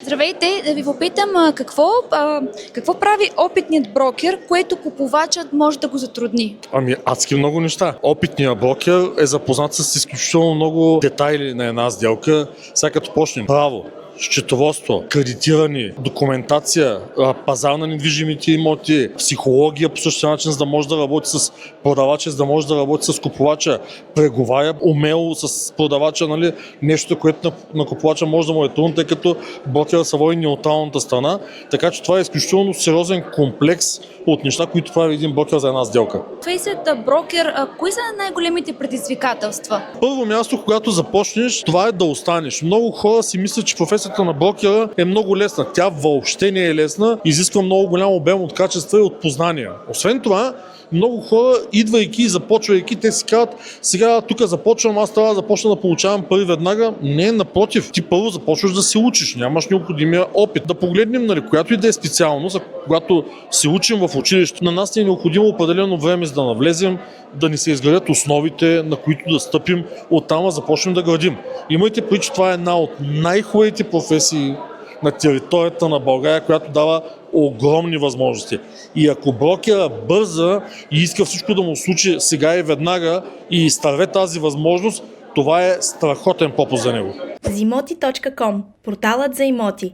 Здравейте, да ви попитам какво прави опитният брокер, което купувачът може да го затрудни? Ами адски много неща. Опитният брокер е запознат с изключително много детайли на една сделка. Сега като почнем право, счетоводство, кредитиране, документация, пазар на недвижимите имоти, психология по същия начин, за да може да работи с продавача, за да може да работи с купувача, преговаря умело с продавача, нали, нещо, което на купувача може да му е трудно, тъй като брокера се води неутралната страна. Така че това е изключително сериозен комплекс от неща, които прави един брокер за една сделка. Фейсът брокер, кои са най-големите предизвикателства? Първо място, когато започнеш, това е да останеш. Много хора си мислят, че професията на брокера е много лесна. Тя въобще не е лесна, изисква много голям обем от качества и от познания. Освен това, много хора, идвайки и започвайки, те си казват, сега тук започвам, аз трябва да започна да получавам пари веднага. Не, напротив, ти първо започваш да се учиш, нямаш необходимия опит. Да погледнем, нали, която и да е специалност, когато се учим в училище, на нас не е необходимо определено време, за да навлезем, да ни се изградят основите, на които да стъпим, оттам да започнем да градим. Имайте предвид, че това е една от най-хубавите професии на територията на България, която дава огромни възможности. И ако брокера бърза и иска всичко да му случи сега и веднага и изтърве тази възможност, това е страхотен попус за него. Zimoti.com – порталът за имоти.